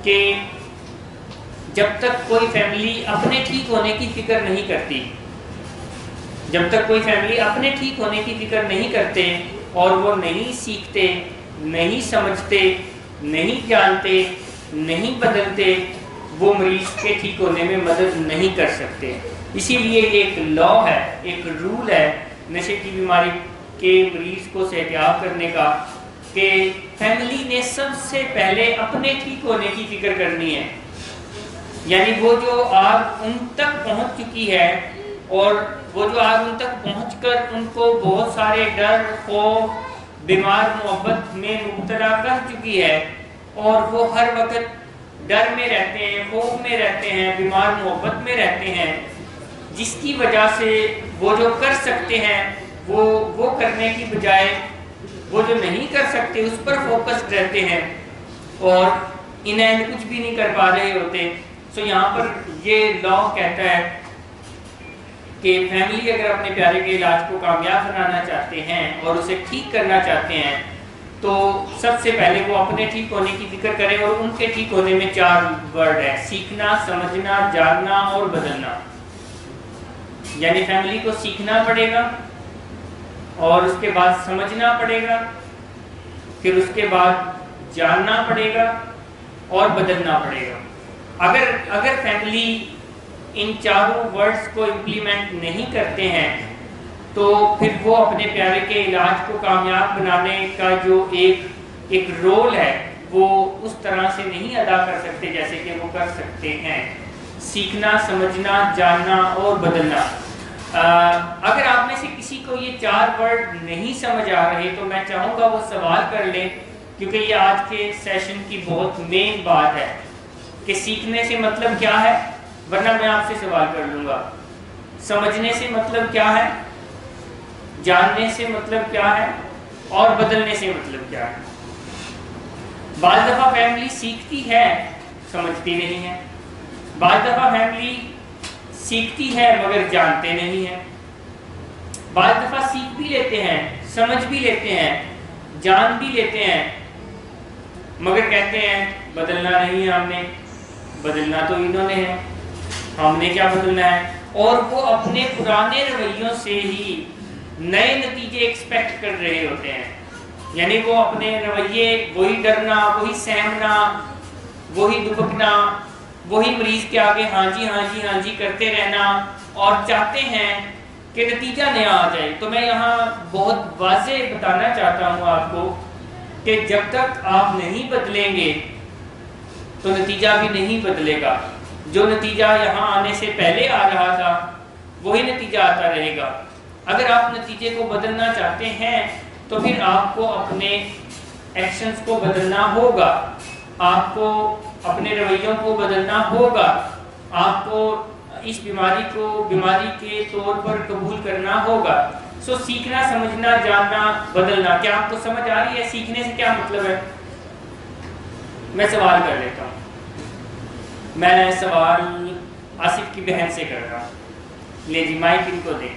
کہ جب تک کوئی فیملی اپنے ٹھیک ہونے کی فکر نہیں کرتی، جب تک کوئی فیملی اپنے ٹھیک ہونے کی فکر نہیں کرتے اور وہ نہیں سیکھتے، نہیں سمجھتے، نہیں جانتے، نہیں بدلتے، وہ مریض کے ٹھیک ہونے میں مدد نہیں کر سکتے۔ اسی لیے یہ ایک لا ہے، ایک رول ہے نشے کی بیماری کے مریض کو صحتیاب کرنے کا، کہ فیملی نے سب سے پہلے اپنے ٹھیک ہونے کی فکر کرنی ہے۔ یعنی وہ جو آگ ان تک پہنچ چکی ہے، اور وہ جو آگ ان تک پہنچ کر ان کو بہت سارے ڈر، خوف، بیمار محبت میں مبتلا کر چکی ہے، اور وہ ہر وقت ڈر میں رہتے ہیں، خوف میں رہتے ہیں، بیمار محبت میں رہتے ہیں، جس کی وجہ سے وہ جو کر سکتے ہیں وہ کرنے کی بجائے وہ جو نہیں کر سکتے اس پر فوکس رہتے ہیں، اور انہیں کچھ بھی نہیں کر پا رہے ہوتے۔ سو یہاں پر یہ لا کہتا ہے کہ فیملی اگر اپنے پیارے کے علاج کو کامیاب بنانا چاہتے ہیں اور اسے ٹھیک کرنا چاہتے ہیں، تو سب سے پہلے وہ اپنے ٹھیک ہونے کی فکر کریں، اور ان کے ٹھیک ہونے میں 4 ورڈ ہے: سیکھنا، سمجھنا، جاننا اور بدلنا۔ یعنی فیملی کو سیکھنا پڑے گا، اور اس کے بعد سمجھنا پڑے گا، پھر اس کے بعد جاننا پڑے گا اور بدلنا پڑے گا۔ اگر فیملی ان 4 ورڈز کو امپلیمنٹ نہیں کرتے ہیں تو پھر وہ اپنے پیارے کے علاج کو کامیاب بنانے کا جو ایک رول ہے وہ اس طرح سے نہیں ادا کر سکتے جیسے کہ وہ کر سکتے ہیں۔ سیکھنا، سمجھنا، جاننا اور بدلنا۔ اگر آپ میں سے کسی کو یہ 4 ورڈ نہیں سمجھ آ رہے تو میں چاہوں گا وہ سوال کر لیں، کیونکہ یہ آج کے سیشن کی بہت مین بات ہے کہ سیکھنے سے مطلب کیا ہے، ورنہ میں آپ سے سوال کر لوں گا۔ سمجھنے سے مطلب کیا ہے، جاننے سے مطلب کیا ہے، اور بدلنے سے مطلب کیا ہے۔ بعض دفعہ فیملی سیکھتی ہے، سمجھتی نہیں ہے۔ بعض دفعہ فیملی سیکھتی ہے مگر جانتے نہیں ہیں۔ بعض دفعہ سیکھ بھی لیتے ہیں، سمجھ بھی لیتے ہیں، جان بھی لیتے ہیں، مگر کہتے ہیں بدلنا نہیں ہے، ہم نے بدلنا تو انہوں نے ہے، ہم نے کیا بدلنا ہے، اور وہ اپنے پرانے رویوں سے ہی نئے نتیجے ایکسپیکٹ کر رہے ہوتے ہیں۔ یعنی وہ اپنے رویے، وہی ڈرنا، وہی سہمنا، وہی دبکنا، وہی مریض کے آگے ہاں جی ہاں جی ہاں جی کرتے رہنا، اور چاہتے ہیں کہ نتیجہ نیا آ جائے۔ تو میں یہاں بہت واضح بتانا چاہتا ہوں آپ کو کہ جب تک آپ نہیں بدلیں گے تو نتیجہ بھی نہیں بدلے گا۔ جو نتیجہ یہاں آنے سے پہلے آ رہا تھا وہی نتیجہ آتا رہے گا۔ اگر آپ نتیجے کو بدلنا چاہتے ہیں تو پھر آپ کو اپنے ایکشنز کو بدلنا ہوگا، آپ کو اپنے رویوں کو بدلنا ہوگا، آپ کو اس بیماری کو بیماری کے طور پر قبول کرنا ہوگا۔ سو سیکھنا، سمجھنا، جاننا، بدلنا، کیا آپ کو سمجھ آ رہی ہے سیکھنے سے کیا مطلب ہے؟ میں سوال کر لیتا ہوں، میں سوال آصف کی بہن سے کر رہا ہوں، لے جی مائک ان کو دیں،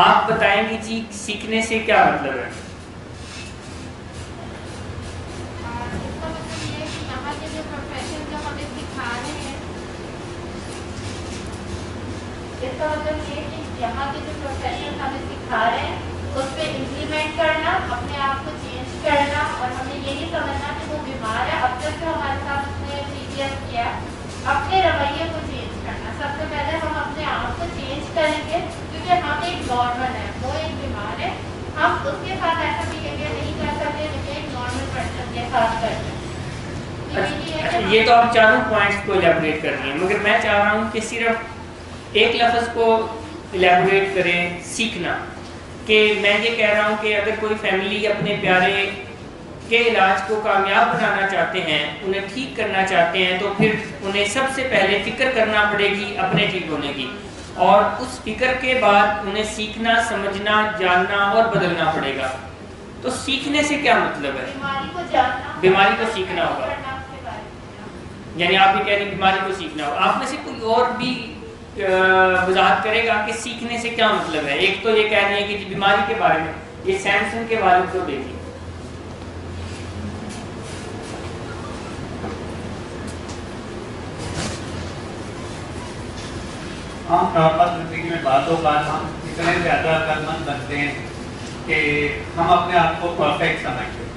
آپ بتائیں گی جی سیکھنے سے کیا مطلب ہے؟ اس کا مطلب یہ ہے کہ یہاں کے جو پروفیشن ہمیں سکھا رہے ہیں اس پہ امپلیمنٹ کرنا، اپنے آپ کو چینج کرنا، اور ہمیں یہ نہیں سمجھنا کہ وہ بیمار ہے، اب تک جو ہمارے ساتھ اس نے پریویس کیا، اپنے رویے کو چینج کرنا۔ سب سے پہلے ہم اپنے آپ کو چینج کریں گے، کیونکہ ہم ایک نارمل ہے، وہ ایک بیمار ہے، ہم اس کے ساتھ ایسا بیہیویئر نہیں کر سکتے جیسے ایک نارمل پرسن کے ساتھ کرتے ہیں۔ یہ تو آپ 4 پوائنٹس کو الیبوریٹ کر رہی ہیں، مگر میں چاہ رہا ہوں کہ صرف ایک لفظ کو الیبوریٹ کریں، سیکھنا۔ کہ میں یہ کہہ رہا ہوں کہ اگر کوئی فیملی اپنے پیارے کے علاج کو کامیاب بنانا چاہتے ہیں، انہیں ٹھیک کرنا چاہتے ہیں، تو پھر انہیں سب سے پہلے فکر کرنا پڑے گی اپنے ٹھیک ہونے کی، اور اس فکر کے بعد انہیں سیکھنا، سمجھنا، جاننا اور بدلنا پڑے گا۔ تو سیکھنے سے کیا مطلب ہے؟ بیماری کو سیکھنا ہوگا، یعنی آپ یہ کہہ رہے ہیں بیماری کو سیکھنا ہوگا۔ آپ میں سے کوئی اور بھی وضاحت کرے گا کہ سیکھنے سے کیا مطلب ہے؟ ایک تو یہ کہہ رہی ہے کہ بیماری کے بارے میں، یہ سیمسن کے والد کو دیکھیے۔ ہم نارمل زندگی میں بعض اوقات ہم اتنے زیادہ عقلمند بنتے ہیں کہ ہم اپنے آپ کو پرفیکٹ سمجھتے ہیں.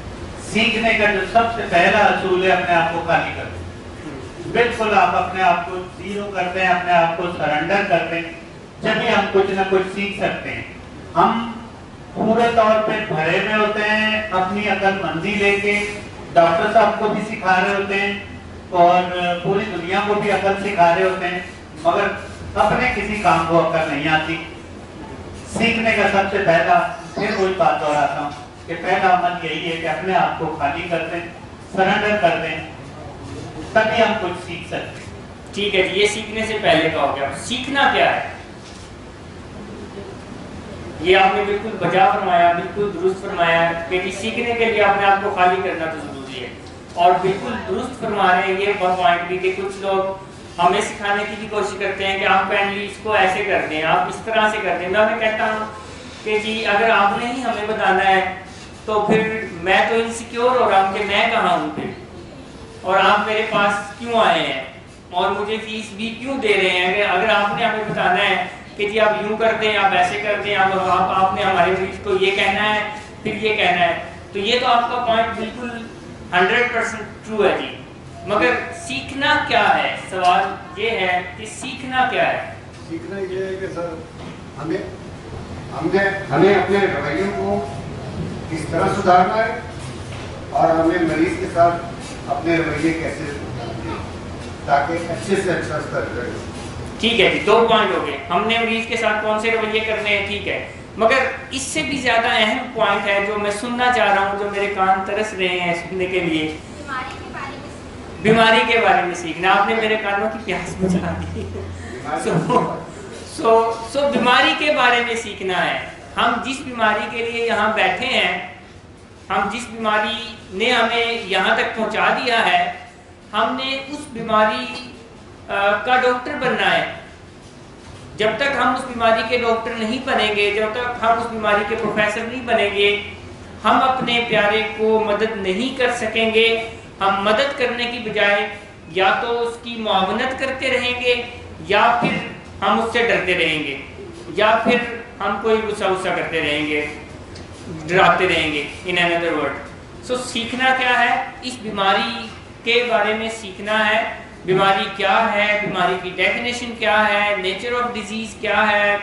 سیکھنے کا جو سب سے پہلا اصول ہے اپنے آپ کو خالی کرنا. بالکل آپ اپنے آپ کو زیرو کرتے ہیں, اپنے آپ کو سرنڈر کرتے ہیں, جبھی ہم کچھ نہ کچھ سیکھ سکتے ہیں. ہم پورے طور پہ بھرے میں ہوتے ہیں اپنی عقل مندی لے کے, ڈاکٹر صاحب کو بھی سکھا رہے ہوتے ہیں اور پوری دنیا کو بھی عقل سکھا رہے ہوتے ہیں, مگر اپنے کسی کام کو عقل نہیں آتی. سیکھنے کا سب سے پہلا, پھر وہی بات دہراتا ہوں کہ پہلا عمل یہی ہے کہ اپنے آپ کو خالی کر دیں, سرنڈر کر دیں, تبھی ہم کچھ سیکھ سکتے ہیں. ٹھیک ہے جی, یہ سیکھنے سے پہلے کا ہو گیا. سیکھنا کیا ہے؟ یہ آپ نے بالکل بجا فرمایا, بالکل درست فرمایا کہ سیکھنے کے لیے اپنے آپ کو خالی کرنا تو ضروری ہے. اور بالکل درست فرما رہے ہیں یہ پوائنٹ بھی کہ کچھ لوگ ہمیں سکھانے کی بھی کوشش کرتے ہیں کہ آپ کائنڈلی اس کو ایسے کر دیں, آپ اس طرح سے کر دیں. میں انہیں کہتا ہوں کہ جی اگر آپ نے ہی ہمیں بتانا ہے تو پھر میں تو انسیکیور ہو رہا ہوں کہ میں کہاں ہوں پھر, اور آپ میرے پاس کیوں آئے ہیں اور مجھے فیس بھی کیوں دے رہے ہیں. اگر آپ نے ہمیں بتانا ہے کہ جی آپ یوں کر دیں, آپ ایسے کر دیں, آپ نے ہمارے مریض کو یہ کہنا ہے پھر یہ کہنا ہے, تو یہ تو آپ کا پوائنٹ بالکل 100% ٹرو ہے جی. مگر سیکھنا کیا ہے؟ سوال یہ ہے کہ سیکھنا کیا ہے؟ سیکھنا یہ ہے کہ سر ہمیں اپنے رویوں کو کس طرح سدھارنا ہے اور ہمیں مریض کے ساتھ اپنے رویے کیسے تاکہ اچھے سے اچھا اس کا رزلٹ ہو. ٹھیک ہے جی, 2 پوائنٹ ہو گئے. ہم نے مریض کے ساتھ کون سے رویے کرنے ہیں, ٹھیک ہے, مگر اس سے بھی زیادہ اہم پوائنٹ ہے جو میں سننا چاہ رہا ہوں, جو میرے کان ترس رہے ہیں سننے کے لیے, بیماری کے بارے میں سیکھنا. آپ نے میرے کانوں کی پیاس بجھا دی. سو بیماری کے بارے میں سیکھنا ہے. ہم جس بیماری کے لیے یہاں بیٹھے ہیں, ہم جس بیماری نے ہمیں یہاں تک پہنچا دیا ہے, ہم نے اس بیماری کا ڈاکٹر بننا ہے. جب تک ہم اس بیماری کے ڈاکٹر نہیں بنیں گے, جب تک ہم اس بیماری کے پروفیسر نہیں بنیں گے, ہم اپنے پیارے کو مدد نہیں کر سکیں گے. ہم مدد کرنے کی بجائے یا تو اس کی معاونت کرتے رہیں گے, یا پھر ہم اس سے ڈرتے رہیں گے, یا پھر ہم کوئی غصہ کرتے رہیں گے, ڈراتے رہیں گے. ان another word. سو سیکھنا کیا ہے؟ اس بیماری کے بارے میں سیکھنا ہے. بیماری کیا ہے, بیماری کی ڈیفینیشن کیا ہے, نیچر آف ڈیزیز کیا ہے,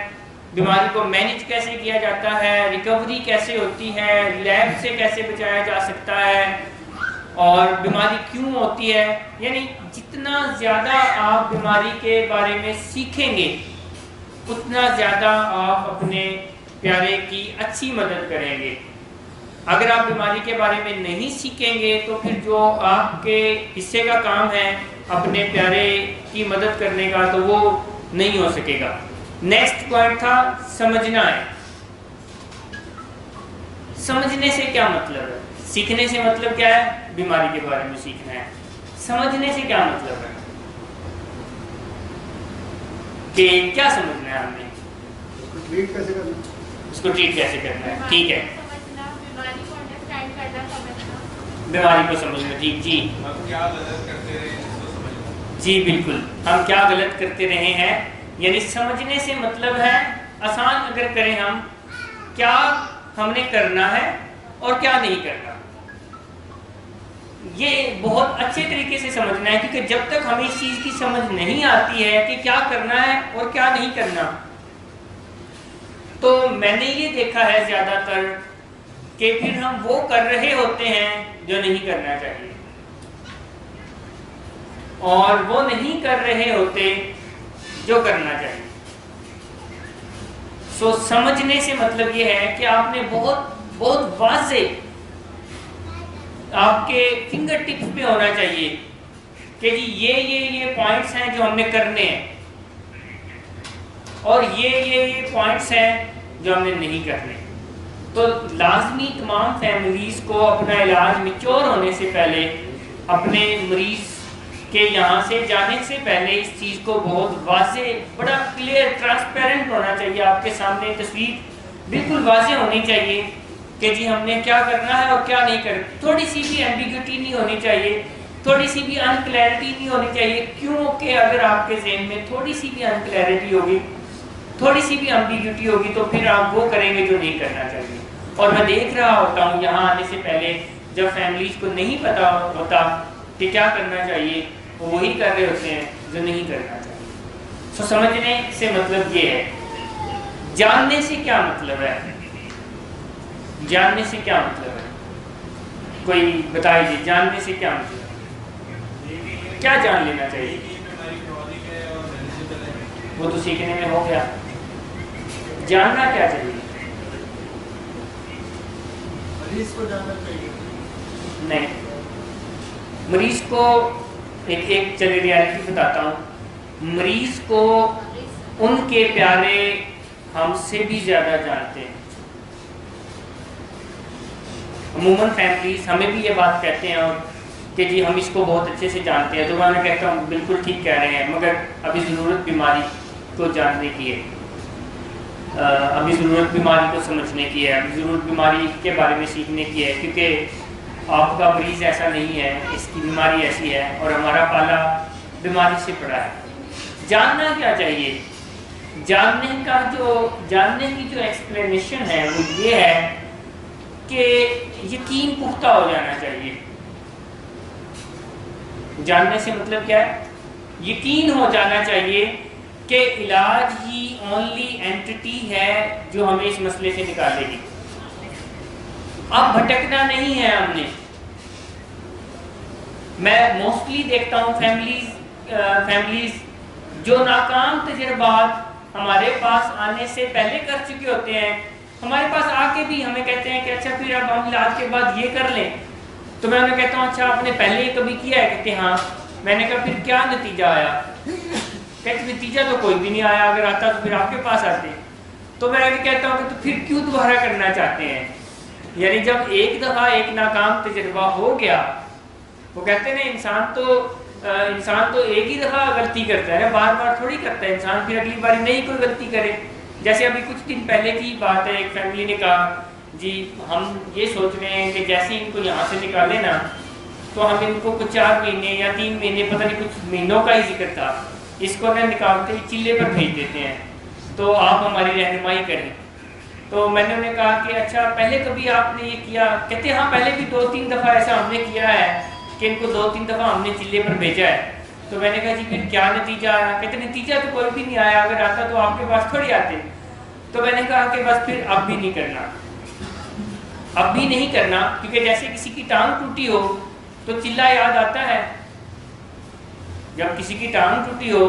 بیماری کو مینیج کیسے کیا جاتا ہے, ریکوری کیسے ہوتی ہے, لیب سے کیسے بچایا جا سکتا ہے, اور بیماری کیوں ہوتی ہے. یعنی جتنا زیادہ آپ بیماری کے بارے میں سیکھیں گے اتنا زیادہ آپ اپنے پیارے کی اچھی مدد کریں گے. اگر آپ بیماری کے بارے میں نہیں سیکھیں گے تو پھر جو آپ کے حصے کا کام ہے اپنے پیارے کی مدد کرنے کا, تو وہ نہیں ہو سکے گا. نیکسٹ پوائنٹ تھا سمجھنا ہے. سمجھنے سے کیا مطلب ہے؟ سیکھنے سے مطلب کیا ہے؟ بیماری کے بارے میں سیکھنا ہے. سمجھنے سے کیا مطلب ہے کہ کیا سمجھنا ہے ہم نے, اس کو ٹریٹ کیسے کرنا ہے. ٹھیک ہے, بیماری کو سمجھنا. ٹھیک جی, جی بالکل, ہم کیا غلط کرتے رہے ہیں. یعنی سمجھنے سے مطلب ہے, آسان اگر کریں ہم, کیا ہم نے کرنا ہے اور کیا نہیں کرنا. یہ بہت اچھے طریقے سے سمجھنا ہے, کیونکہ جب تک ہمیں اس چیز کی سمجھ نہیں آتی ہے کہ کیا کرنا ہے اور کیا نہیں کرنا, تو میں نے یہ دیکھا ہے زیادہ تر کہ پھر ہم وہ کر رہے ہوتے ہیں جو نہیں کرنا چاہیے, اور وہ نہیں کر رہے ہوتے جو کرنا چاہیے. سو سمجھنے سے مطلب یہ ہے کہ آپ نے بہت واضح آپ کے فنگر ٹپس پہ ہونا چاہیے کہ جی یہ پوائنٹس ہیں جو ہم نے کرنے ہیں, اور یہ پوائنٹس ہیں جو ہم نے نہیں کرنے. تو لازمی تمام فیملیز کو اپنا علاج میچور ہونے سے پہلے, اپنے مریض کے یہاں سے جانے سے پہلے اس چیز کو بہت واضح, بڑا کلیئر, ٹرانسپیرنٹ ہونا چاہیے. آپ کے سامنے تصویر بالکل واضح ہونی چاہیے کہ جی ہم نے کیا کرنا ہے اور کیا نہیں کرنا. تھوڑی سی بھی ایمبیگوٹی نہیں ہونی چاہیے تھوڑی سی بھی ان کلیئرٹی نہیں ہونی چاہیے، کیونکہ اگر آپ کے ذہن میں تھوڑی سی بھی ان کلیئرٹی ہوگی، تھوڑی سی بھی ایمبیگوٹی ہوگی، تو پھر آپ وہ کریں گے جو نہیں کرنا چاہیے۔ اور میں دیکھ رہا ہوتا ہوں یہاں آنے سے پہلے جب فیملیز کو نہیں پتا ہوتا کہ کیا کرنا چاہیے، وہ وہی کر رہے ہوتے ہیں جو نہیں کرنا چاہیے۔ سو سمجھنے سے مطلب یہ ہے، جاننے سے کیا مطلب ہے؟ جاننے سے کیا مطلب ہے؟ کوئی بتائیے، جاننے سے کیا مطلب ہے؟ کیا جان لینا چاہیے؟ وہ تو سیکھنے میں ہو گیا، جاننا کیا چاہیے؟ مریض کو جاننا چاہیے۔ نہیں، مریض کو ایک چلیے ریالٹی بتاتا ہوں، مریض کو ان کے پیارے ہم سے بھی زیادہ جانتے ہیں۔ عموماً فیملیز ہمیں بھی یہ بات کہتے ہیں اور کہ جی ہم اس کو بہت اچھے سے جانتے ہیں، تو میں کہتا ہوں بالکل ٹھیک کہہ رہے ہیں، مگر ابھی ضرورت بیماری کو جاننے کی ہے، ابھی ضرورت بیماری کو سمجھنے کی ہے، ابھی ضرورت بیماری کے بارے میں سیکھنے کی ہے، کیونکہ آپ کا مریض ایسا نہیں ہے، اس کی بیماری ایسی ہے اور ہمارا پالا بیماری سے پڑا ہے۔ جاننا کیا چاہیے؟ جاننے کی جو ایکسپلینیشن ہے وہ یہ ہے کہ یقین پختہ ہو جانا چاہیے۔ جاننے سے مطلب کیا ہے؟ یقین ہو جانا چاہیے کہ علاج ہی اونلی اینٹی ہے جو ہمیں اس مسئلے سے نکالے گی۔ اب بھٹکنا نہیں ہے ہم نے۔ میں موسٹلی دیکھتا ہوں فیملیز جو ناکام تجربات ہمارے پاس آنے سے پہلے کر چکے ہوتے ہیں، ہمارے پاس آ کے بھی ہمیں کہتے ہیں کہ اچھا پھر اب ہم علاج کے بعد یہ کر لیں، تو میں انہیں کہتا ہوں اچھا آپ نے پہلے کبھی کیا ہے؟ کہتے ہاں۔ میں نے کہا پھر کیا نتیجہ آیا؟ کہتے نتیجہ تو کوئی بھی نہیں آیا، اگر آتا تو پھر آپ کے پاس آتے۔ تو میں بھی کہتا ہوں کہ تو پھر کیوں دوبارہ کرنا چاہتے ہیں؟ یعنی جب ایک دفعہ ایک ناکام تجربہ ہو گیا، وہ کہتے ہیں انسان تو ایک ہی دفعہ غلطی کرتا ہے، بار بار تھوڑی کرتا ہے انسان، پھر اگلی بار نہیں کوئی غلطی کرے۔ جیسے ابھی کچھ دن پہلے کی بات ہے، ایک فیملی نے کہا جی ہم یہ سوچ رہے ہیں کہ جیسے ان کو یہاں سے نکالے نا تو ہم ان کو کچھ 4 مہینے یا 3 مہینے، پتہ نہیں کچھ مہینوں کا ہی ذکر تھا، اس کو نہ نکالتے ہی چلے پر بھیج دیتے ہیں، تو آپ ہماری رہنمائی کریں۔ تو میں نے انہیں کہا کہ اچھا پہلے کبھی آپ نے یہ کیا؟ کہتے ہاں پہلے بھی 2-3 دفعہ ایسا ہم نے کیا ہے کہ ان کو 2-3 دفعہ ہم نے چلے پر بھیجا ہے۔ تو میں نے کہا جی پھر کیا نتیجہ آیا؟ کہتے نتیجہ تو کوئی بھی نہیں آیا، اگر آتا تو آپ کے پاس تھوڑی آتے۔ تو میں نے کہا کہ بس پھر اب بھی نہیں کرنا، اب بھی نہیں کرنا، کیونکہ جیسے کسی کی ٹانگ ٹوٹی ہو تو چلہ یاد آتا ہے، جب کسی کی ٹانگ ٹوٹی ہو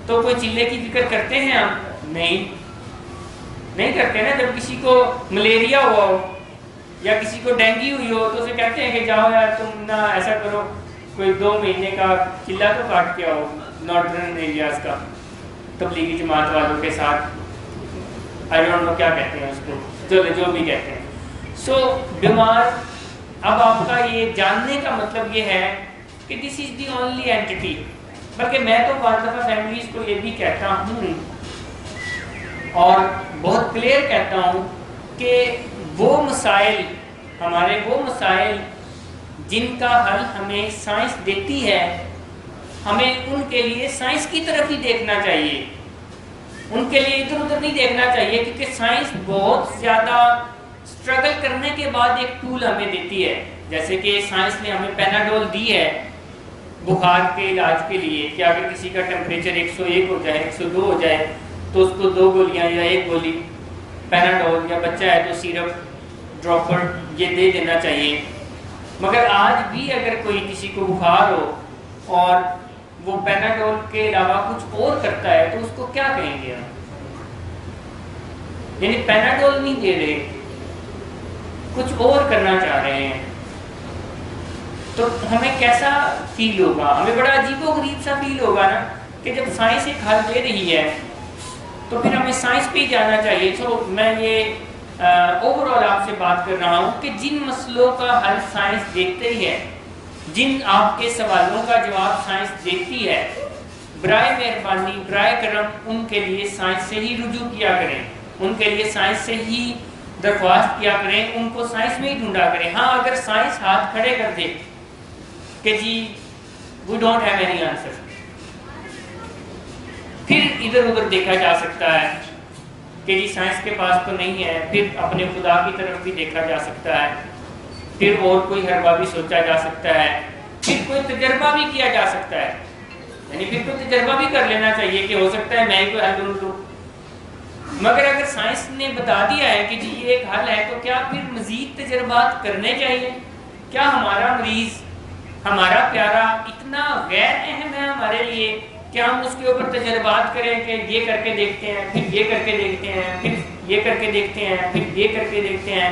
تو کوئی چلے کی فکر کرتے ہیں ہم؟ نہیں کرتے نا۔ جب کسی کو ملیریا ہوا ہو یا کسی کو ڈینگی ہوئی ہو تو اسے کہتے ہیں کہ جاؤ یار تم نہ ایسا کرو، کوئی 2 مہینے کا چلہ تو کاٹ کے آؤ نارتھرن ایریاز کا، تبلیغی جماعت والوں کے ساتھ، آئی ڈونٹ نو کیا کہتے ہیں اس کو، جو بھی کہتے ہیں۔ سو بیمار، اب آپ کا یہ جاننے کا مطلب یہ ہے کہ دس از دی اونلی اینٹی۔ بلکہ میں تو بعض دفعہ فیملیز کو یہ بھی کہتا ہوں اور بہت کلیئر کہتا ہوں کہ وہ مسائل، ہمارے وہ مسائل جن کا حل ہمیں سائنس دیتی ہے، ہمیں ان کے لیے سائنس کی طرف ہی دیکھنا چاہیے، ان کے لیے ادھر ادھر نہیں دیکھنا چاہیے، کیونکہ سائنس بہت زیادہ اسٹرگل کرنے کے بعد ایک ٹول ہمیں دیتی ہے۔ جیسے کہ سائنس نے ہمیں پیناڈول دی ہے بخار کے علاج کے لیے کہ اگر کسی کا ٹیمپریچر 101 ہو جائے، 102 ہو جائے تو اس کو 2 گولیاں یا 1 گولی پیناڈول، یا بچہ ہے تو سیرپ ڈراپر یہ دے دینا چاہیے۔ مگر آج بھی اگر کوئی کسی کو بخار ہو اور وہ پیناڈول کے علاوہ کچھ اور کرتا ہے تو اس کو کیا کہیں گے ہم؟ یعنی پیناڈول نہیں دے رہے، کچھ اور کرنا چاہ رہے ہیں، تو ہمیں کیسا فیل ہوگا؟ ہمیں بڑا عجیب و غریب سا فیل ہوگا نا کہ جب سائنس ایک حل دے رہی ہے تو پھر ہمیں سائنس پہ ہی جانا چاہیے۔ تو میں یہ اوور آل آپ سے بات کر رہا ہوں کہ جن مسئلوں کا حل سائنس دیکھتے ہی ہے، جن آپ کے سوالوں کا جواب سائنس دیتی ہے، برائے مہربانی برائے کرم ان کے لیے سائنس سے ہی رجوع کیا کریں، ان کے لیے سائنس سے ہی درخواست کیا کریں، ان کو سائنس میں ہی ڈھونڈا کریں۔ ہاں اگر سائنس ہاتھ کھڑے کر دے کہ جی we don't have any answer. پھر ادھر ادھر دیکھا جا سکتا ہے کہ جی سائنس کے پاس تو نہیں ہے، پھر اپنے خدا کی طرف بھی دیکھا جا سکتا ہے، پھر اور کوئی حربہ بھی سوچا جا سکتا ہے، پھر کوئی تجربہ بھی کیا جا سکتا ہے. یعنی پھر کوئی تجربہ بھی کر لینا چاہیے کہ ہو سکتا ہے میں ہی کوئی حل ڈھونڈ لوں. مگر اگر سائنس نے بتا دیا ہے کہ جی یہ ایک حل ہے، تو کیا پھر مزید تجربات کرنے چاہیے؟ کیا ہمارا مریض، ہمارا پیارا اتنا غیر اہم ہے ہمارے لیے کہ ہم اس کے اوپر تجربات کریں کہ یہ کر کے دیکھتے ہیں، پھر یہ کر کے دیکھتے ہیں، پھر یہ کر کے دیکھتے ہیں، پھر یہ کر کے دیکھتے ہیں،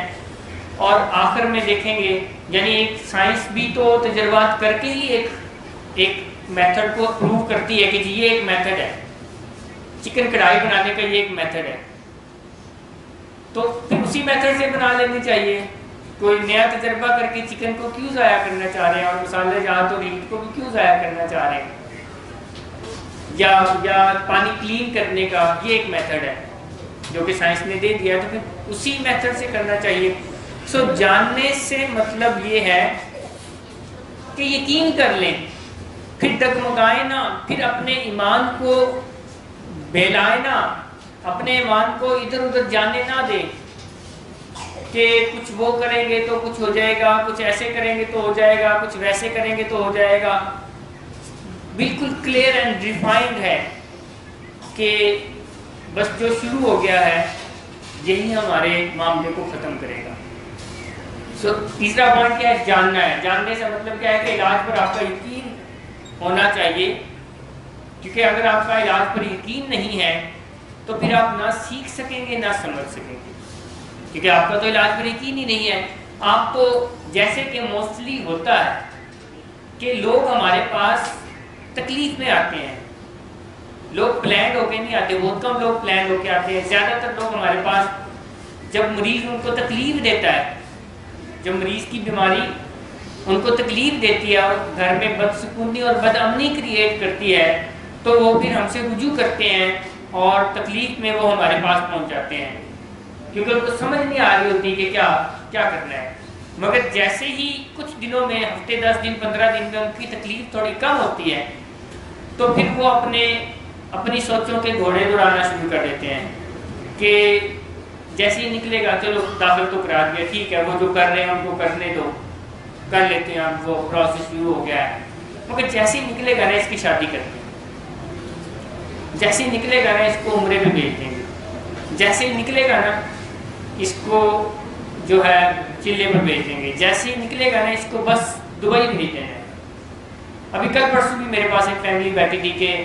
اور آخر میں دیکھیں گے. یعنی ایک سائنس بھی تو تجربات کر کے ہی ایک میتھڈ کو پروو کرتی ہے کہ جی یہ ایک میتھڈ ہے، چکن کڑھائی بنانے کا یہ ایک میتھڈ ہے. تو پھر اسی میتھڈ سے بنا لینی چاہیے. کوئی نیا تجربہ کر کے چکن کو کیوں ضائع کرنا چاہ رہے ہیں، اور مسالے جات اور ہیٹ کو بھی کیوں ضائع کرنا چاہ رہے ہیں؟ یا پانی کلین کرنے کا یہ ایک میتھڈ ہے جو کہ سائنس نے دے دیا، تو پھر اسی میتھڈ سے کرنا چاہیے. سو جاننے سے مطلب یہ ہے کہ یقین کر لیں، پھر ڈگمگائیں نہ، پھر اپنے ایمان کو بہلائیں نہ، اپنے ایمان کو ادھر ادھر جانے نہ دیں کہ کچھ وہ کریں گے تو کچھ ہو جائے گا، کچھ ایسے کریں گے تو ہو جائے گا، کچھ ویسے کریں گے تو ہو جائے گا. بالکل کلیئر اینڈ ڈیفائنڈ ہے کہ بس جو شروع ہو گیا ہے یہی ہمارے معاملے کو ختم کرے گا. سو تیسرا پوائنٹ کیا ہے؟ جاننا ہے. جاننے سے مطلب کیا ہے کہ علاج پر آپ کا یقین ہونا چاہیے، کیونکہ اگر آپ کا علاج پر یقین نہیں ہے تو پھر آپ نہ سیکھ سکیں گے نہ سمجھ سکیں گے، کیونکہ آپ کا تو علاج پر یقین ہی نہیں ہے. آپ تو جیسے کہ موسٹلی ہوتا ہے کہ لوگ ہمارے پاس تکلیف میں آتے ہیں، لوگ پلانڈ ہو کے نہیں آتے، بہت کم لوگ پلانڈ ہو کے آتے ہیں. زیادہ تر لوگ ہمارے پاس جب مریض ان کو تکلیف دیتا ہے، جب مریض کی بیماری ان کو تکلیف دیتی ہے اور گھر میں بدسکونی اور بد امنی کریٹ کرتی ہے، تو وہ پھر ہم سے رجوع کرتے ہیں اور تکلیف میں وہ ہمارے پاس پہنچ جاتے ہیں، کیونکہ ان کو سمجھ نہیں آ رہی ہوتی کہ کیا کرنا ہے. مگر جیسے ہی کچھ دنوں میں، ہفتے 10 دن 15 دن میں ان کی تکلیف تھوڑی کم ہوتی ہے، تو پھر وہ اپنی سوچوں کے گھوڑے دوڑانا شروع کر دیتے ہیں کہ جیسے ہی نکلے گا چلو داخل تو کرا دیا، ٹھیک ہے وہ جو کر رہے ہیں ان کو کرنے دو، کر لیتے ہیں، اب وہ پروسیس شروع ہو گیا ہے. مگر جیسے ہی نکلے گا نا اس کی شادی کرتے ہیں، جیسے ہی نکلے گا نا اس کو عمرے میں بھیج دیں گے، جیسے ہی نکلے گا نا اس کو جو ہے چلے پر بھیج دیں گے، جیسے ہی نکلے گا نا اس کو بس دبئی بھیج دیں گے. ابھی کل پرسوں بھی میرے پاس ایک فیملی بیٹھی تھی کہ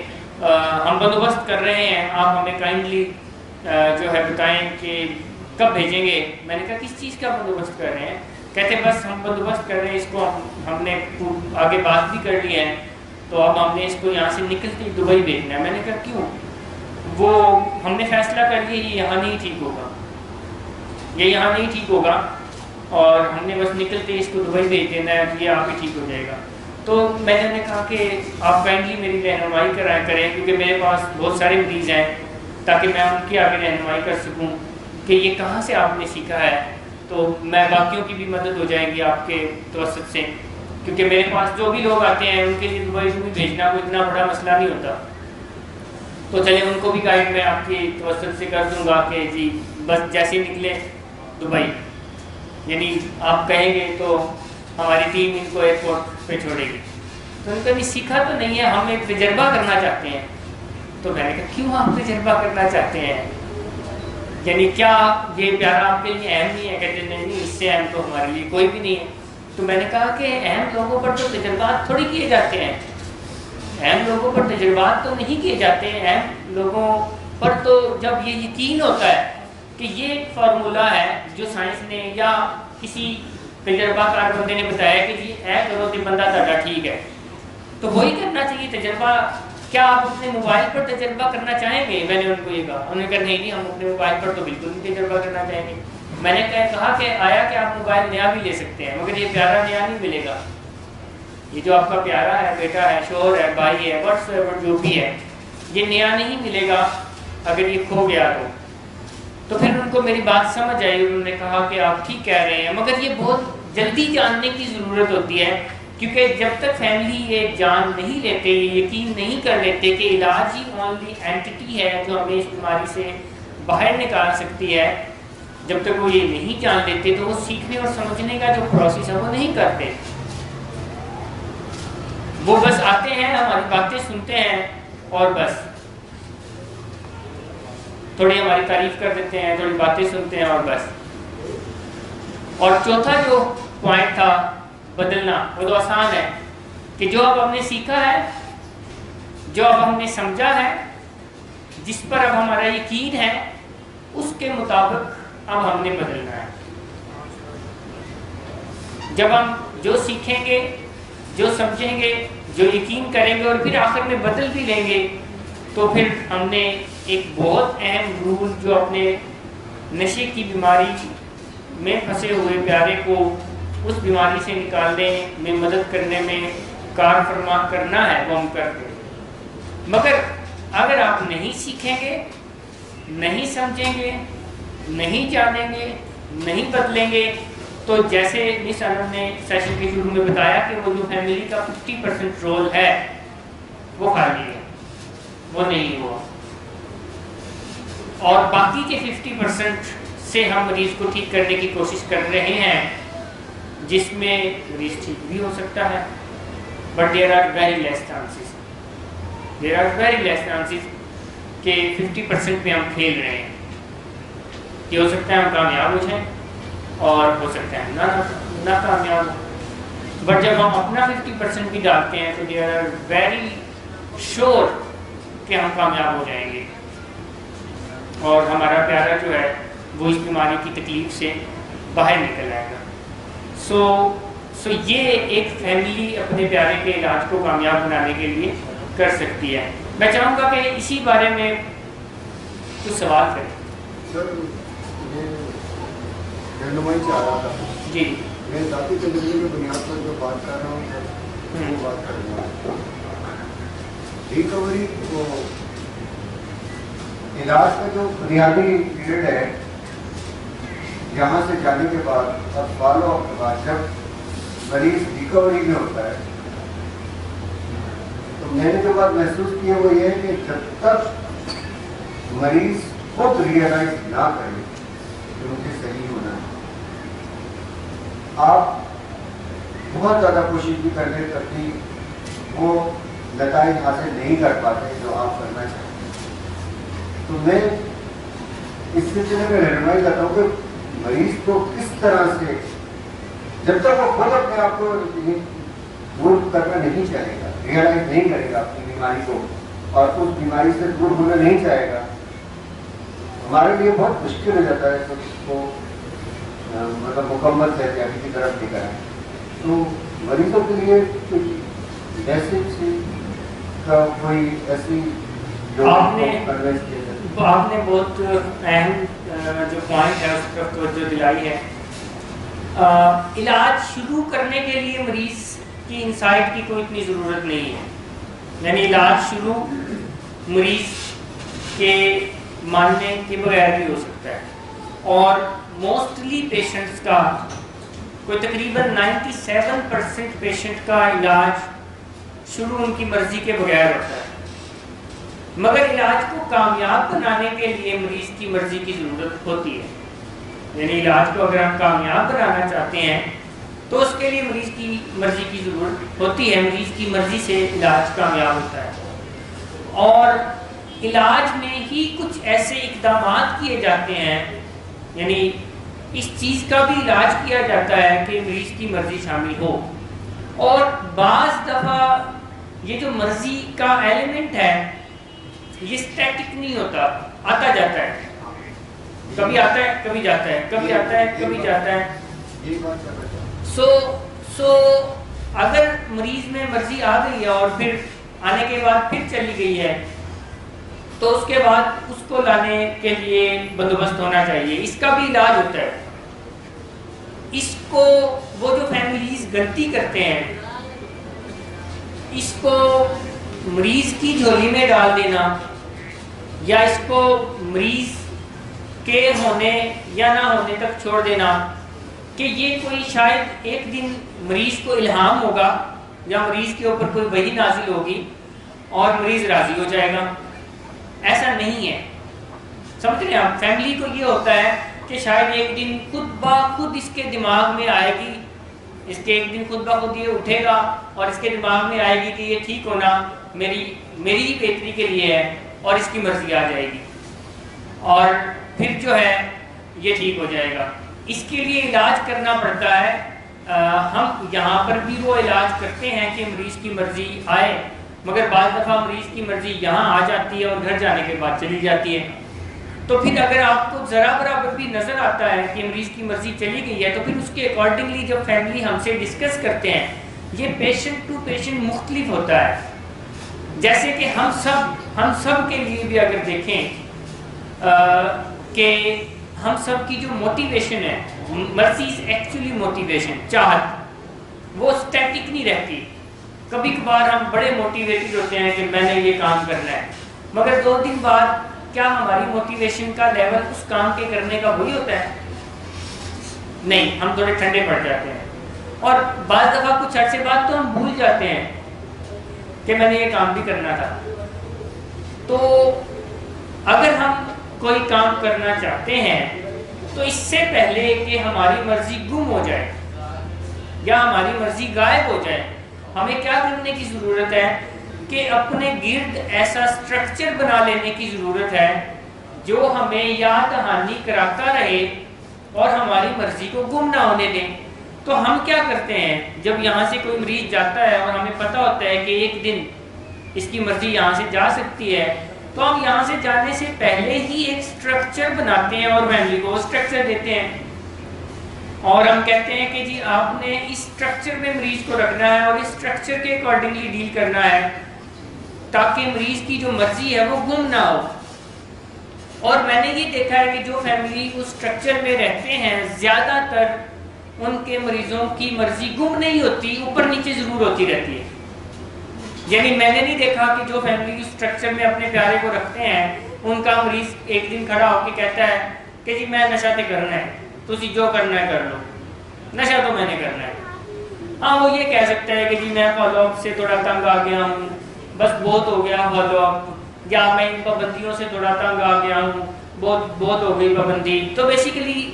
ہم بندوبست کر رہے ہیں، آپ ہمیں کائنڈلی جو ہے بتائیں کہ کب بھیجیں گے. میں نے کہا کس چیز کا بندوبست کر رہے ہیں؟ کہتے بس ہم بندوبست کر رہے ہیں، اس کو ہم نے آگے بات بھی کر لی ہے، تو اب ہم نے اس کو یہاں سے نکلتے دبئی بھیجنا ہے. میں نے کہا کیوں؟ وہ ہم نے فیصلہ کر لیا یہ یہاں نہیں ٹھیک ہوگا، یہ یہاں نہیں ٹھیک ہوگا، اور ہم نے بس نکلتے اس کو دبئی بھیج دینا ہے، یہ آپ ہی ٹھیک ہو جائے گا. تو میں نے انہیں کہا کہ آپ کائنڈلی میری رہنمائی کریں، کیونکہ میرے پاس بہت سارے مریض ہیں، تاکہ میں ان کی آگے رہنمائی کر سکوں کہ یہ کہاں سے آپ نے سیکھا ہے، تو میں باقیوں کی بھی مدد ہو جائے گی آپ کے توسط سے. کیونکہ میرے پاس جو بھی لوگ آتے ہیں ان کے لیے دبئی بھی بھیجنا کوئی اتنا بڑا مسئلہ نہیں ہوتا. تو چلے ان کو بھی گائیڈ میں آپ کی توسط سے کر دوں گا کہ جی بس جیسے نکلے دبئی، یعنی آپ کہیں گے تو ہماری ٹیم ان کو ایئرپورٹ پہ چھوڑے گی. تو ان کا بھی سیکھا تو نہیں ہے، ہم ایک تجربہ کرنا چاہتے ہیں. تو میں نے کہا کیوں آپ تجربہ کرنا چاہتے ہیں؟ یعنی کیا یہ پیارا آپ کے لیے اہم نہیں ہے؟ کہتے نہیں اس سے اہم تو ہمارے لیے کوئی بھی نہیں ہے. تو میں نے کہا کہ اہم لوگوں پر تو تجربات تھوڑی کیے جاتے ہیں، اہم لوگوں پر تجربات تو نہیں کیے جاتے ہیں. اہم لوگوں پر تو جب یہ یقین ہوتا ہے کہ یہ ایک فارمولہ ہے جو سائنس نے یا کسی تجربہ کار بندے نے بتایا کہ جی اے کرو تو بندہ تھوڑا ٹھیک ہے، تو وہی کرنا چاہیے تجربہ. کیا آپ اپنے موبائل پر تجربہ کرنا چاہیں گے؟ میں نے ان کو یہ کہا. انہوں نے کہا نہیں ہم اپنے موبائل پر تو بالکل نہیں تجربہ کرنا چاہیں گے. میں نے کہا کہ آیا کہ آپ موبائل نیا بھی لے سکتے ہیں، مگر یہ پیارا نیا نہیں ملے گا. یہ جو آپ کا پیارا ہے، بیٹا ہے، شوہر ہے، بھائی ہے، واٹس ایور جو بھی ہے، یہ نیا نہیں ملے گا اگر یہ کھو گیا تو پھر ان کو میری بات سمجھ آئی. انہوں نے کہا کہ آپ ٹھیک کہہ رہے ہیں، مگر یہ بہت جلدی جاننے کی ضرورت ہوتی ہے کیونکہ جب تک فیملی یہ جان نہیں لیتے، یہ یقین نہیں کر لیتے کہ علاج ہی اونلی اینٹی ہے جو ہمیں اس بیماری سے باہر نکال سکتی ہے، جب تک وہ یہ نہیں جان لیتے تو وہ سیکھنے اور سمجھنے کا جو پروسیس ہے وہ نہیں کرتے. وہ بس آتے ہیں، ہماری باتیں سنتے ہیں اور بس تھوڑی ہماری تعریف کر دیتے ہیں، تھوڑی باتیں سنتے ہیں اور بس. اور چوتھا جو پوائنٹ تھا بدلنا، وہ تو آسان ہے کہ جو اب ہم نے سیکھا ہے، جو اب ہم نے سمجھا ہے، جس پر اب ہمارا یقین ہے، اس کے مطابق اب ہم نے بدلنا ہے. جب ہم جو سیکھیں گے، جو سمجھیں گے، جو یقین کریں گے اور پھر آخر میں بدل بھی لیں گے، تو پھر ہم نے ایک بہت اہم رول جو اپنے نشے کی بیماری میں پھنسے ہوئے پیارے کو اس بیماری سے نکالنے میں مدد کرنے میں کار فرما کرنا ہے، وہ ہم کرتے ہیں. مگر اگر آپ نہیں سیکھیں گے، نہیں سمجھیں گے، نہیں جانیں گے، نہیں بدلیں گے، تو جیسے مس انم نے سیشن کے شروع میں بتایا کہ وہ جو فیملی کا 50% رول ہے وہ خالی ہے، وہ نہیں ہوا. اور باقی کے 50% سے ہم مریض کو ٹھیک کرنے کی کوشش کر رہے ہیں، جس میں مریض ٹھیک بھی ہو سکتا ہے، but there are very less chances کہ 50% میں ہم کھیل رہے ہیں. یہ ہو سکتا ہے ہم کامیاب ہو جائیں اور ہو سکتا ہے نہ کامیاب ہو. بٹ جب ہم اپنا 50% بھی ڈالتے ہیں تو دیر آر ویری شور کہ ہم کامیاب ہو جائیں گے اور ہمارا پیارا جو ہے وہ اس بیماری کی تکلیف سے باہر نکل آئے گا. سو یہ ایک فیملی اپنے پیارے کے علاج کو کامیاب بنانے کے لیے کر سکتی ہے. میں چاہوں گا کہ اسی بارے میں کچھ سوال کریں. سر یہ رہنمائی چاہ رہا تھا جی میں ذاتی تجربے کی بنیاد پر جو بات کر رہا ہوں سر وہ بات کر رہا ہوں. ریکوری کو علاج کا جو بنیادی پیریڈ ہے یہاں سے جانے کے بعد اور فالو اپ کے بعد جب مریض ریکوری میں ہوتا ہے تو میں نے جو بات محسوس کی ہے وہ یہ ہے کہ جب تک مریض خود ریئلائز نہ کرے کہ مجھے صحیح ہونا ہے، آپ بہت زیادہ کوشش بھی کرنے تک بھی وہ نتائج حاصل نہیں کر پاتے جو آپ کرنا چاہتے ہیں. تو میں اس سلسلے میں رہنمائی کرتا ہوں کہ مریض کو کس طرح سے جب تک وہ خود اپنے آپ کو دور کرنا نہیں چاہے گا، ریئلائز نہیں کرے گا اپنی بیماری کو اور اس بیماری سے دور ہونا نہیں چاہے گا، ہمارے لیے بہت مشکل ہو جاتا ہے کہ اس کو مطلب مکمل صحتیابی کی طرف لے کر آئیں. تو مریضوں کے لیے کچھ میسج کا کوئی ایسی آپ نے بہت اہم جو پوائنٹ ہے اس پر توجہ دلائی ہے. علاج شروع کرنے کے لیے مریض کی انسائٹ کی کوئی اتنی ضرورت نہیں ہے، یعنی علاج شروع مریض کے ماننے کے بغیر بھی ہو سکتا ہے. اور موسٹلی پیشنٹس کا کوئی تقریباً 97% پیشنٹ کا علاج شروع ان کی مرضی کے بغیر ہوتا ہے. مگر علاج کو کامیاب بنانے کے لیے مریض کی مرضی کی ضرورت ہوتی ہے. یعنی علاج کو اگر ہم کامیاب بنانا چاہتے ہیں تو اس کے لیے مریض کی مرضی کی ضرورت ہوتی ہے. مریض کی مرضی سے علاج کامیاب ہوتا ہے. اور علاج میں ہی کچھ ایسے اقدامات کیے جاتے ہیں، یعنی اس چیز کا بھی علاج کیا جاتا ہے کہ مریض کی مرضی شامل ہو. اور بعض دفعہ یہ جو مرضی کا ایلیمنٹ ہے یہ اسٹیٹک نہیں ہوتا، آتا جاتا ہے، کبھی آتا ہے کبھی جاتا ہے، کبھی آتا ہے کبھی جاتا ہے. سو اگر مریض میں مرضی آ گئی ہے اور پھر آنے کے بعد پھر چلی گئی ہے تو اس کے بعد اس کو لانے کے لیے بندوبست ہونا چاہیے. اس کا بھی علاج ہوتا ہے. اس کو وہ جو فیملیز غلطی کرتے ہیں اس کو مریض کی جھولی میں ڈال دینا یا اس کو مریض کے ہونے یا نہ ہونے تک چھوڑ دینا، کہ یہ کوئی شاید ایک دن مریض کو الہام ہوگا یا مریض کے اوپر کوئی وحی نازل ہوگی اور مریض راضی ہو جائے گا. ایسا نہیں ہے. سمجھ رہے ہیں آپ؟ فیملی کو یہ ہوتا ہے کہ شاید ایک دن خود بخود اس کے دماغ میں آئے گی، اس کے ایک دن خود بخود یہ اٹھے گا اور اس کے دماغ میں آئے گی کہ یہ ٹھیک ہونا میری ہی بہتری کے لیے ہے، اور اس کی مرضی آ جائے گی اور پھر جو ہے یہ ٹھیک ہو جائے گا. اس کے لیے علاج کرنا پڑتا ہے. ہم یہاں پر بھی وہ علاج کرتے ہیں کہ مریض کی مرضی آئے، مگر بعض دفعہ مریض کی مرضی یہاں آ جاتی ہے اور گھر جانے کے بعد چلی جاتی ہے. تو پھر اگر آپ کو ذرا برابر بھی نظر آتا ہے کہ مریض کی مرضی چلی گئی ہے تو پھر اس کے اکارڈنگلی جب فیملی ہم سے ڈسکس کرتے ہیں، یہ پیشنٹ ٹو پیشنٹ مختلف ہوتا ہے. جیسے کہ ہم سب کے لیے بھی اگر دیکھیں کہ ہم سب کی جو موٹیویشن ہے، مرضی از ایکچولی موٹیویشن، چاہت، وہ اسٹیٹک نہیں رہتی. کبھی کبھار ہم بڑے موٹیویٹڈ ہوتے ہیں کہ میں نے یہ کام کرنا ہے، مگر 2 دن بعد کیا ہماری موٹیویشن کا لیول اس کام کے کرنے کا وہی ہوتا ہے؟ نہیں، ہم تھوڑے ٹھنڈے پڑ جاتے ہیں اور بعض دفعہ کچھ عرصے بعد تو ہم بھول جاتے ہیں کہ میں نے یہ کام بھی کرنا تھا. تو اگر ہم کوئی کام کرنا چاہتے ہیں تو اس سے پہلے کہ ہماری مرضی گم ہو جائے یا ہماری مرضی غائب ہو جائے، ہمیں کیا کرنے کی ضرورت ہے کہ اپنے گرد ایسا سٹرکچر بنا لینے کی ضرورت ہے جو ہمیں یاد دہانی کراتا رہے اور ہماری مرضی کو گم نہ ہونے دیں. تو ہم کیا کرتے ہیں، جب یہاں سے کوئی مریض جاتا ہے اور ہمیں پتہ ہوتا ہے کہ ایک دن اس کی مرضی یہاں سے جا سکتی ہے، تو ہم یہاں سے جانے سے پہلے ہی ایک سٹرکچر بناتے ہیں اور فیملی کو وہ سٹرکچر دیتے ہیں اور ہم کہتے ہیں کہ جی آپ نے اس سٹرکچر میں مریض کو رکھنا ہے اور اس سٹرکچر کے اکارڈنگلی ڈیل کرنا ہے تاکہ مریض کی جو مرضی ہے وہ گم نہ ہو. اور میں نے یہ دیکھا ہے کہ جو فیملی اس سٹرکچر میں رہتے ہیں زیادہ تر ان کے مریضوں کی مرضی گم نہیں ہوتی، اوپر نیچے ضرور ہوتی رہتی ہے. یعنی میں نے نہیں دیکھا کہ جو فیملی اس سٹرکچر میں اپنے پیارے کو رکھتے ہیں ان کا مریض ایک دن کھڑا ہو کے کہتا ہے کہ جی میں نشہ تے کرنا ہے، تسی جو کرنا ہے کر لو، نشہ تو میں نے کرنا ہے. ہاں وہ یہ کہہ سکتا ہے کہ جی میں فالو اپ سے تھوڑا تنگ آ گیا ہوں، بس بہت ہو گیا فالو اپ، یا میں ان پابندیوں سے تھوڑا تنگ آ گیا ہوں، بہت ہو گئی پابندی. تو بیسیکلی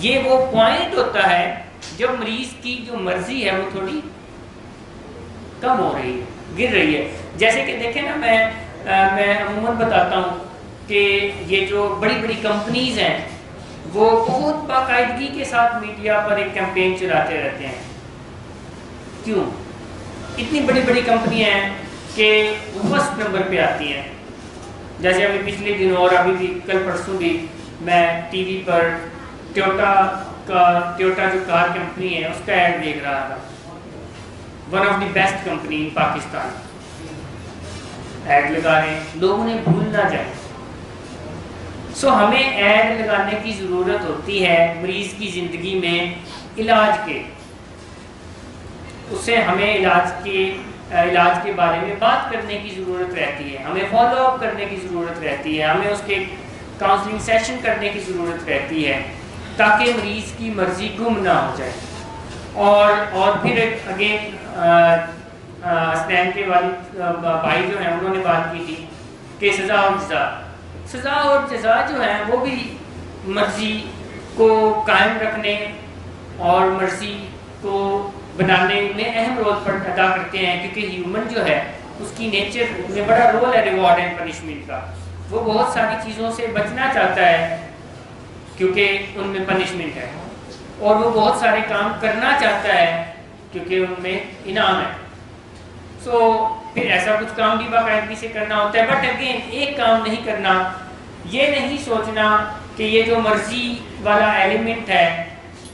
یہ وہ پوائنٹ ہوتا ہے جب مریض کی جو مرضی ہے وہ تھوڑی کم ہو رہی ہے، گر رہی ہے. جیسے کہ دیکھیں نا، میں عموماً بتاتا ہوں کہ یہ جو بڑی بڑی کمپنیز ہیں وہ بہت باقاعدگی کے ساتھ میڈیا پر ایک کیمپین چلاتے رہتے ہیں. کیوں؟ اتنی بڑی بڑی کمپنیاں ہیں کہ فرسٹ نمبر پہ آتی ہیں. جیسے ابھی پچھلے دنوں اور ابھی بھی کل پرسوں بھی میں ٹی وی پر ٹویوٹا جو کار کمپنی ہے اس کا ایڈ دیکھ رہا تھا. One of the best company in Pakistan ad لگا رہے ہیں، لوگوں نے بھول نہ جائے. سو ہمیں ایڈ لگانے کی ضرورت ہوتی ہے مریض کی زندگی میں علاج کے، اس سے ہمیں علاج کے بارے میں بات کرنے کی ضرورت رہتی ہے، ہمیں فالو اپ کرنے کی ضرورت رہتی ہے، ہمیں اس کے کاؤنسلنگ سیشن کرنے کی ضرورت رہتی ہے تاکہ مریض کی مرضی گم نہ ہو جائے. اور پھر اگین اسنین کے والد بھائی جو ہیں انہوں نے بات کی تھی کہ سزا اور جزا جو ہے وہ بھی مرضی کو قائم رکھنے اور مرضی کو بنانے میں اہم رول ادا کرتے ہیں، کیونکہ ہیومن جو ہے اس کی نیچر میں بڑا رول ہے ریوارڈ اینڈ پنشمنٹ کا. وہ بہت ساری چیزوں سے بچنا چاہتا ہے کیونکہ ان میں پنشمنٹ ہے، اور وہ بہت سارے کام کرنا چاہتا ہے کیونکہ ان میں انعام ہے. سو پھر ایسا کچھ کام بھی باقاعدگی سے کرنا ہوتا ہے. بٹ اگین ایک کام نہیں کرنا، یہ نہیں سوچنا کہ یہ جو مرضی والا ایلیمنٹ ہے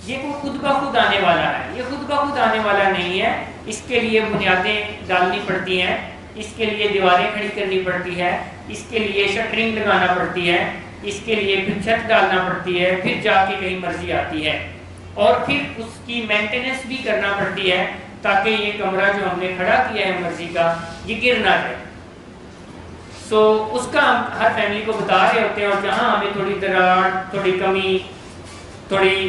یہ وہ خود بخود آنے والا ہے. یہ خود بخود آنے والا نہیں ہے، اس کے لیے بنیادیں ڈالنی پڑتی ہیں، اس کے لیے دیواریں کھڑی کرنی پڑتی ہے، اس کے لیے شٹرنگ لگانا پڑتی ہے، اس کے لیے پھر چھت ڈالنا پڑتی ہے، پھر جا کے کہیں مرضی آتی ہے، اور پھر اس کی مینٹیننس بھی کرنا پڑتی ہے تاکہ یہ کمرہ جو ہم نے کھڑا کیا ہے مرضی کا یہ گر نہ جائے. سو اس کا ہم ہر فیملی کو بتا رہے ہوتے ہیں، اور جہاں ہمیں تھوڑی دراڑ، تھوڑی کمی، تھوڑی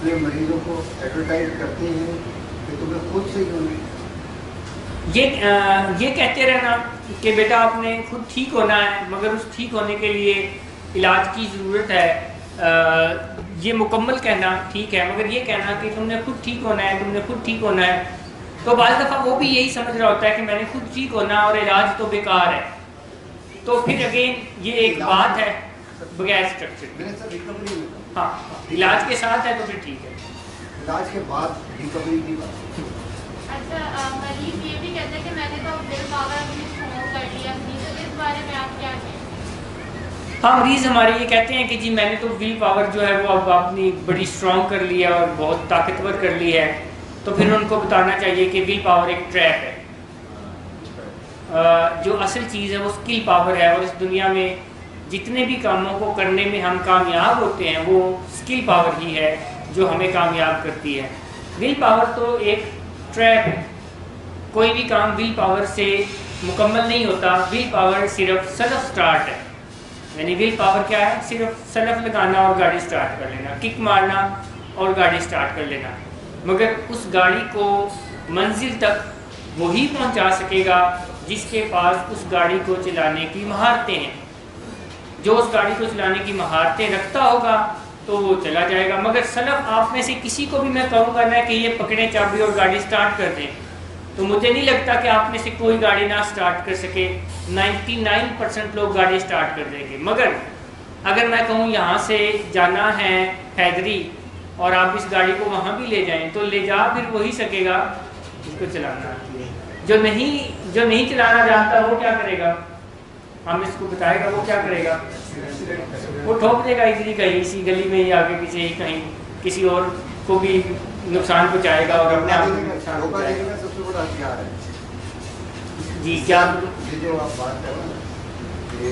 اپنے مریضوں کو ایڈورٹائز کرتے ہیں کہ تمہیں خود سے ہونا ہے. یہ کہتے رہنا کہ بیٹا آپ نے خود ٹھیک ہونا ہے، مگر اس ٹھیک ہونے کے لیے علاج کی ضرورت ہے، یہ مکمل کہنا ٹھیک ہے، مگر یہ کہنا کہ تم نے خود ٹھیک ہونا ہے، تم نے خود ٹھیک ہونا ہے، تو بعض دفعہ وہ بھی یہی سمجھ رہا ہوتا ہے کہ میں نے خود ٹھیک ہونا اور علاج تو بیکار ہے. تو پھر اگین یہ ایک بات ہے بغیر اسٹرکچر. میں نے سر ریکوری میں ہاں علاج کے ساتھ ہے تو پھر ٹھیک ہے. علاج کے بعد ریکوری کی بات. اچھا مریض یہ بھی کہتے ہیں کہ میں نے تو ول پاور اپنی اسٹرانگ کر لیا اپنی، تو اس بارے میں آپ کیا کہیں؟ ہاں مریض ہمارے یہ کہتے ہیں کہ جی میں نے تو ول پاور جو ہے وہ اب اپنی بڑی اسٹرانگ کر لی ہے اور بہت طاقتور کر لی ہے. تو پھر ان کو بتانا چاہیے کہ ول پاور ایک ٹریپ ہے. جو اصل چیز ہے وہ اسکل پاور ہے، اور اس دنیا میں جتنے بھی کاموں کو کرنے میں ہم کامیاب ہوتے ہیں وہ اسکل پاور ہی ہے جو ہمیں کامیاب کرتی ہے. ول پاور تو ایک ٹریپ ہے. کوئی بھی کام ول پاور سے مکمل نہیں ہوتا. ول پاور صرف سیلف سٹارٹ ہے. یعنی ول پاور کیا ہے؟ صرف سیلف لگانا اور گاڑی سٹارٹ کر لینا، کک مارنا اور گاڑی سٹارٹ کر لینا. مگر اس گاڑی کو منزل تک وہی پہنچا سکے گا جس کے پاس اس گاڑی کو چلانے کی مہارتیں ہیں. جو اس گاڑی کو چلانے کی مہارتیں رکھتا ہوگا تو وہ چلا جائے گا. مگر سلف آپ میں سے کسی کو بھی میں کہوں گا نا کہ یہ پکڑیں چابی اور گاڑی سٹارٹ کر دیں، تو مجھے نہیں لگتا کہ آپ میں سے کوئی گاڑی نہ سٹارٹ کر سکے. 99% لوگ گاڑی سٹارٹ کر دیں گے. مگر اگر میں کہوں یہاں سے جانا ہے حیدری اور آپ اس گاڑی کو وہاں بھی لے جائیں تو لے جا پھر وہی سکے گا جس کو چلانا. جو نہیں چلانا جانتا وہ کیا کرے گا؟ ہم اس کو بتائے گا وہ کیا کرے گا؟ وہ ٹھوک دے گا ایزلی کہیں اسی گلی میں یا آگے پیچھے کہیں کسی اور کو بھی نقصان پہنچائے گا اور اپنے آپ کو نقصان پہنچائے گا. سب سے بڑا ہتھیار ہے. جی کیا یہ جو آپ بات کر رہے ہیں نا کہ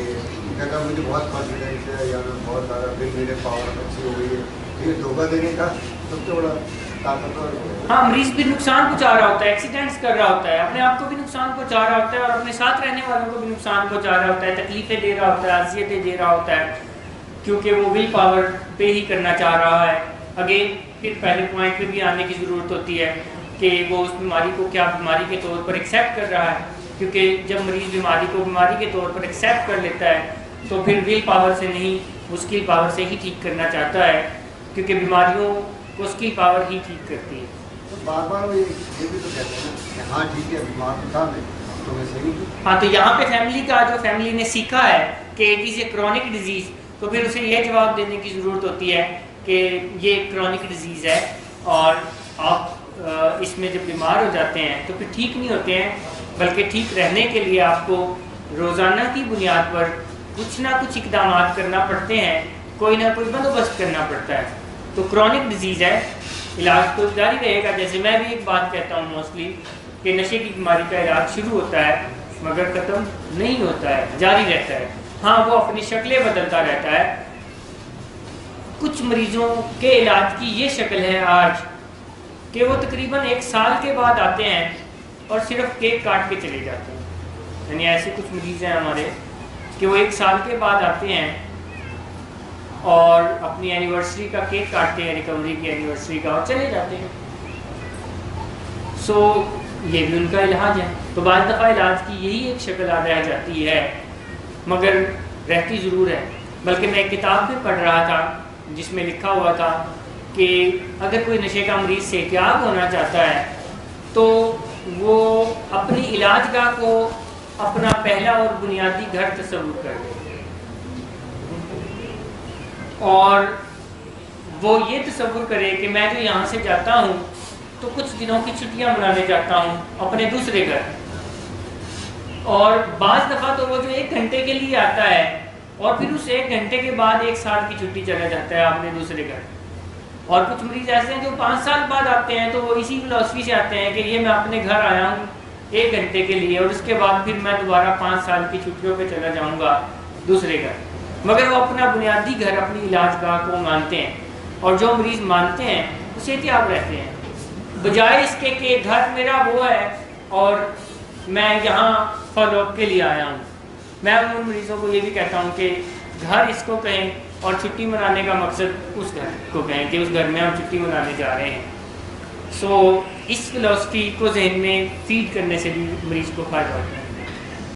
کہتا مجھے بہت کانفیڈینس ہے یا میں بہت زیادہ پھر میرے پاور اچھی ہو گئی ہے، یہ دھوکہ دینے کا سب سے بڑا طاقتور. ہاں مریض بھی نقصان پہنچا رہا ہوتا ہے، ایکسیڈنٹس کر رہا ہوتا ہے، اپنے آپ کو بھی نقصان پہنچا رہا ہوتا ہے اور اپنے ساتھ رہنے والوں کو بھی نقصان پہنچا رہا ہوتا ہے، تکلیفیں دے رہا ہوتا ہے، اذیتیں دے رہا ہوتا ہے، کیونکہ وہ ول پاور پہ ہی کرنا چاہ رہا ہے. اگین پھر پہلے پوائنٹ پہ بھی آنے کی ضرورت ہوتی ہے کہ وہ اس بیماری کو کیا بیماری کے طور پر ایکسیپٹ کر رہا ہے. کیونکہ جب مریض بیماری کو بیماری کے طور پر ایکسیپٹ کر لیتا ہے تو پھر ول پاور سے نہیں اسکل پاور سے ہی ٹھیک کرنا چاہتا ہے، کیونکہ بیماریوں کو اسکل پاور ہی ٹھیک کرتی ہے. تو بار بار وہ یہ بھی تو کہتے ہیں نا کہ ہاں ٹھیک ہے بیمار تھا میں تو میں صحیح ہوں. ہاں تو یہاں پہ فیملی کا جو فیملی نے سیکھا ہے کہ it is a chronic disease, تو پھر اسے یہ جواب دینے کی ضرورت ہوتی ہے کہ یہ ایک کرونک ڈیزیز ہے اور آپ اس میں جب بیمار ہو جاتے ہیں تو پھر ٹھیک نہیں ہوتے ہیں، بلکہ ٹھیک رہنے کے لیے آپ کو روزانہ کی بنیاد پر کچھ نہ کچھ اقدامات کرنا پڑتے ہیں، کوئی نہ کوئی بندوبست کرنا پڑتا ہے. تو کرونک ڈیزیز ہے، علاج تو جاری رہے گا. جیسے میں بھی ایک بات کہتا ہوں موسٹلی کہ نشے کی بیماری کا علاج شروع ہوتا ہے مگر ختم نہیں ہوتا ہے، جاری رہتا ہے. ہاں وہ اپنی شکلیں بدلتا رہتا ہے. کچھ مریضوں کے علاج کی یہ شکل ہے آج کہ وہ تقریباً 1 سال کے بعد آتے ہیں اور صرف کیک کاٹ کے چلے جاتے ہیں. یعنی ایسے کچھ مریض ہیں ہمارے کہ وہ 1 سال کے بعد آتے ہیں اور اپنی اینیورسری کا کیک کاٹتے ہیں، ریکوری کی اینیورسری کا، اور چلے جاتے ہیں. سو یہ بھی ان کا علاج ہے. تو بعض دفعہ علاج کی یہی ایک شکل رہ جاتی ہے مگر رہتی ضرور ہے. بلکہ میں ایک کتاب میں پڑھ رہا تھا جس میں لکھا ہوا تھا کہ اگر کوئی نشے کا مریض صحتیاب ہونا چاہتا ہے تو وہ اپنی علاج گاہ کو اپنا پہلا اور بنیادی گھر تصور کر دے اور وہ یہ تصور کرے کہ میں جو یہاں سے جاتا ہوں تو کچھ دنوں کی چھٹیاں منانے جاتا ہوں اپنے دوسرے گھر، اور بعض دفعہ تو وہ جو 1 گھنٹے کے لیے آتا ہے اور پھر اس 1 گھنٹے کے بعد 1 سال کی چھٹی چلا جاتا ہے اپنے دوسرے گھر. اور کچھ مریض ایسے ہیں جو 5 سال بعد آتے ہیں تو وہ اسی فلاسفی سے آتے ہیں کہ یہ میں اپنے گھر آیا ہوں 1 گھنٹے کے لیے اور اس کے بعد پھر میں دوبارہ 5 سال کی چھٹیوں پہ چلا جاؤں گا دوسرے گھر. مگر وہ اپنا بنیادی گھر اپنی علاج گاہ کو مانتے ہیں، اور جو مریض مانتے ہیں وہ صحتیاب رہتے ہیں، بجائے اس کے کہ گھر میرا وہ ہے اور میں یہاں فالو اپ کے لیے آیا ہوں. میں ان مریضوں کو یہ بھی کہتا ہوں کہ گھر اس کو کہیں اور چھٹی منانے کا مقصد اس گھر کو کہیں کہ اس گھر میں ہم چھٹی منانے جا رہے ہیں. سو اس فلاسفی کو ذہن میں فیڈ کرنے سے بھی مریض کو فائدہ ہوتا ہے.